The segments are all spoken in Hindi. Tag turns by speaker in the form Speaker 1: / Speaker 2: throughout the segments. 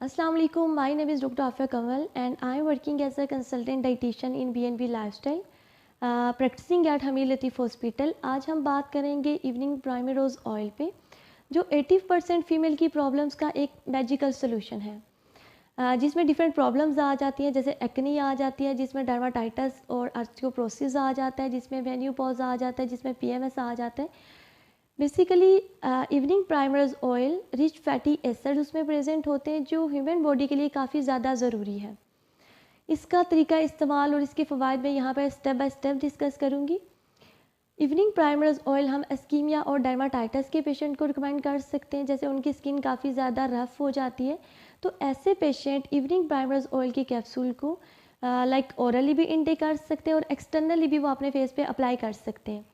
Speaker 1: Assalamu alaikum. My name is Dr. Afia Kamal and I am working as a consultant dietitian in BNB Lifestyle, practicing at Hamid Latif Hospital. आज हम बात करेंगे इवनिंग प्राइमरोज ऑयल पे, जो 80% फीमेल की प्रॉब्लम्स का एक मैजिकल सोल्यूशन है, जिसमें डिफरेंट प्रॉब्लम्स आ जाती हैं, जैसे एक्नी आ जाती है, जिसमें डर्माटाइटिस और ऑस्टियोपोरोसिस आ जाता है, जिसमें मेन्यूपॉज आ जाता है, जिसमें PMS आ जाता है। Basically evening primers oil rich fatty acid उसमें प्रेजेंट होते हैं, जो ह्यूमन बॉडी के लिए काफ़ी ज़्यादा ज़रूरी है। इसका तरीका इस्तेमाल और इसके फ़वाइद मैं यहाँ पर स्टेप बाय स्टेप डिस्कस करूँगी। इवनिंग प्राइमर्स ऑयल हम एस्कीमिया और डर्माटाइटिस के पेशेंट को रिकमेंड कर सकते हैं, जैसे उनकी स्किन काफ़ी ज़्यादा रफ़ हो जाती है, तो ऐसे पेशेंट इवनिंग प्राइमर्स ऑयल की कैप्सूल को ओरली भी इनटेक कर सकते हैं और एक्सटर्नली भी वो अपने फेस पे अप्लाई कर सकते हैं।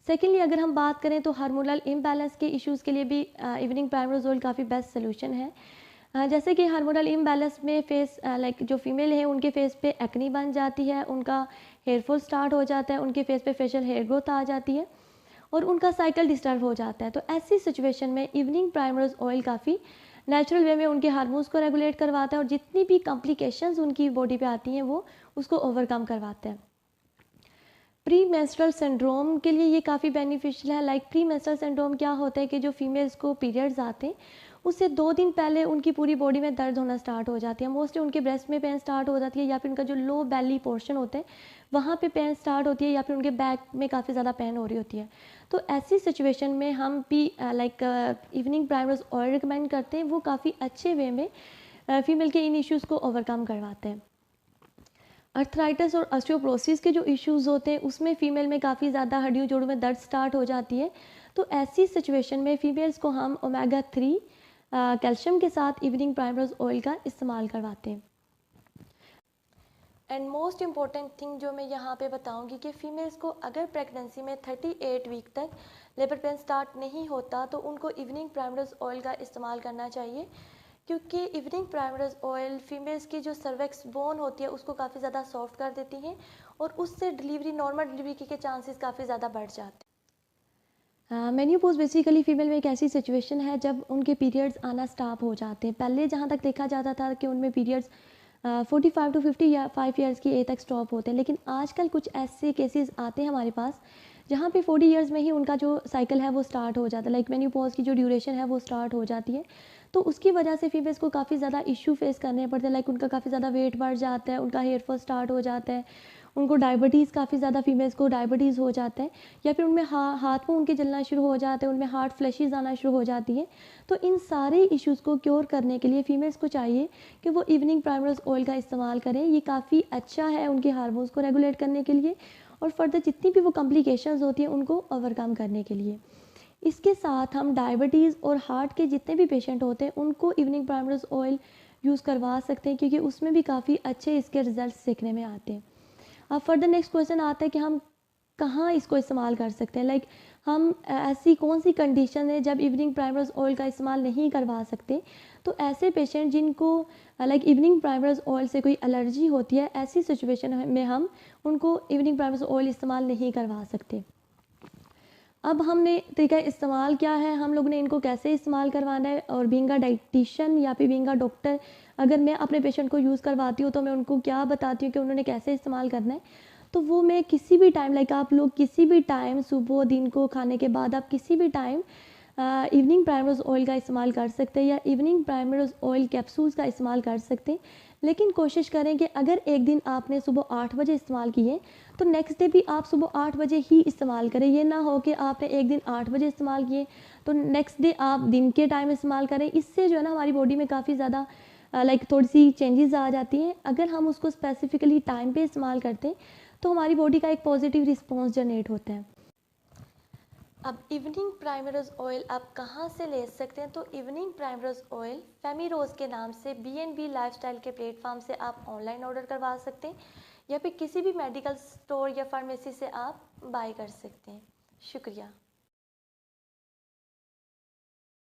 Speaker 1: सेकेंडली, अगर हम बात करें तो हार्मोनल इम्बैलेंस के इश्यूज़ के लिए भी इवनिंग प्राइमर्स ऑयल काफ़ी बेस्ट सोल्यूशन है। जैसे कि हार्मोनल इम्बैलेंस में फेस जो फीमेल है उनके फेस पे एक्नी बन जाती है, उनका हेयर फॉल स्टार्ट हो जाता है, उनके फेस पे फेशियल हेयर ग्रोथ आ जाती है और उनका साइकिल डिस्टर्ब हो जाता है। तो ऐसी सिचुएशन में इवनिंग प्राइमर्स ऑयल काफ़ी नेचुरल वे में उनके हार्मोन्स को रेगुलेट करवाता है और जितनी भी कॉम्प्लिकेशंस उनकी बॉडी पे आती हैं वो उसको ओवरकम करवाता है। प्री मेंस्ट्रुअल सिंड्रोम के लिए ये काफ़ी बेनिफिशियल है। प्री मेंस्ट्रुअल सिंड्रोम क्या होता है कि जो फीमेल्स को पीरियड्स आते हैं उससे 2 दिन पहले उनकी पूरी बॉडी में दर्द होना स्टार्ट हो जाती है। मोस्टली उनके ब्रेस्ट में पेन स्टार्ट हो जाती है, या फिर उनका जो लो बेली पोर्शन होता है वहाँ पे पेन स्टार्ट होती है, या फिर उनके बैक में काफ़ी ज़्यादा पेन हो रही होती है। तो ऐसी सिचुएशन में हम इवनिंग प्राइमर्स ऑयल रिकमेंड करते हैं, वो काफ़ी अच्छे वे में फीमेल के इन इश्यूज़ को ओवरकम करवाते हैं। अर्थराइटिस और ऑस्टियोपोरोसिस के जो इश्यूज़ होते हैं उसमें फ़ीमेल में काफ़ी ज़्यादा हड्डियों जोड़ों में दर्द स्टार्ट हो जाती है, तो ऐसी सिचुएशन में फ़ीमेल्स को हम ओमेगा 3 कैल्शियम के साथ इवनिंग प्राइमर्स ऑयल का इस्तेमाल करवाते हैं। एंड मोस्ट इम्पॉर्टेंट थिंग जो मैं यहाँ पे बताऊँगी कि फ़ीमेल्स को अगर प्रेगनेंसी में 38 वीक तक लेबर पेन स्टार्ट नहीं होता तो उनको इवनिंग प्राइमर्स ऑयल का इस्तेमाल करना चाहिए, क्योंकि इवनिंग प्राइमर्स ऑयल फीमेल्स की जो सर्वेक्स बोन होती है उसको काफ़ी ज़्यादा सॉफ्ट कर देती हैं और उससे नॉर्मल डिलीवरी के चांसेस काफ़ी ज़्यादा बढ़ जाते हैं। मेन्यूपोज बेसिकली फ़ीमेल में एक ऐसी सिचुएशन है जब उनके पीरियड्स आना स्टॉप हो जाते हैं। पहले जहाँ तक देखा जाता था कि उनमें पीरियड्स 45 टू 55 ईयर्स की एज तक स्टॉप होते हैं, लेकिन आजकल कुछ ऐसे केसेस आते हैं हमारे पास जहाँ पे 40 ईयर्स में ही उनका जो साइकिल है वो स्टार्ट हो जाता है। मेन्यूपॉज की जो ड्यूरेशन है वो स्टार्ट हो जाती है, तो उसकी वजह से फीमेल्स को काफ़ी ज़्यादा इशू फेस करने पड़ते हैं। उनका काफ़ी ज़्यादा वेट बढ़ जाता है, उनका हेयर फॉल स्टार्ट हो जाता है, उनको डायबिटीज़ काफ़ी ज़्यादा फीमेल्स को डायबिटीज़ हो जाता है, या फिर उनमें हाथ में उनके जलना शुरू हो जाते हैं, उनमें हार्ट फ्लैशेस आना शुरू हो जाती है। तो इन सारे इश्यूज़ को क्योर करने के लिए फ़ीमेल्स को चाहिए कि वो इवनिंग प्राइमर्स ऑयल का इस्तेमाल करें। ये काफ़ी अच्छा है उनके हार्मोन्स को रेगुलेट करने के लिए और फर्दर जितनी भी वो कॉम्प्लिकेशंस होती हैं उनको ओवरकम करने के लिए। इसके साथ हम डायबिटीज़ और हार्ट के जितने भी पेशेंट होते हैं उनको इवनिंग प्राइमर्स ऑयल यूज़ करवा सकते हैं, क्योंकि उसमें भी काफ़ी अच्छे इसके रिजल्ट्स देखने में आते हैं। अब फर्दर नेक्स्ट क्वेश्चन आता है कि हम कहाँ इसको इस्तेमाल कर सकते हैं। हम ऐसी कौन सी कंडीशन है जब इवनिंग प्राइमर्स ऑयल का इस्तेमाल नहीं करवा सकते। तो ऐसे पेशेंट जिनको इवनिंग प्राइमर्स ऑयल से कोई एलर्जी होती है, ऐसी सिचुएशन में हम उनको इवनिंग प्राइमर्स ऑयल इस्तेमाल नहीं करवा सकते। अब हमने तरीका इस्तेमाल क्या है, हम लोग ने इनको कैसे इस्तेमाल करवाना है, और बीइंग अ डाइटिशियन या फिर बीइंग अ डॉक्टर अगर मैं अपने पेशेंट को यूज़ करवाती हूँ तो मैं उनको क्या बताती हूँ कि उन्होंने कैसे इस्तेमाल करना है। तो वो मैं किसी भी टाइम आप लोग किसी भी टाइम सुबह दिन को खाने के बाद आप किसी भी टाइम इवनिंग प्राइमर्स ऑयल का इस्तेमाल कर सकते हैं या इवनिंग प्राइमर्स ऑयल कैप्सूल्स का इस्तेमाल कर सकते हैं। लेकिन कोशिश करें कि अगर एक दिन आपने सुबह 8 बजे इस्तेमाल किए तो नेक्स्ट डे भी आप सुबह 8 बजे ही इस्तेमाल करें। ये ना हो कि आपने एक दिन 8 बजे इस्तेमाल किए तो नेक्स्ट डे आप दिन के टाइम इस्तेमाल करें। इससे जो है ना हमारी बॉडी में काफ़ी ज़्यादा थोड़ी सी चेंजेस आ जाती हैं। अगर हम उसको स्पेसिफिकली टाइम पे इस्तेमाल करते हैं तो हमारी बॉडी का एक पॉजिटिव रिस्पॉन्स जनरेट होता है। अब इवनिंग प्राइमर्स ऑयल आप कहाँ से ले सकते हैं, तो इवनिंग प्राइमर्स ऑयल फेमी रोज़ के नाम से BNB लाइफस्टाइल के प्लेटफॉर्म से आप ऑनलाइन ऑर्डर करवा सकते हैं या फिर किसी भी मेडिकल स्टोर या फार्मेसी से आप बाय कर सकते हैं। शुक्रिया।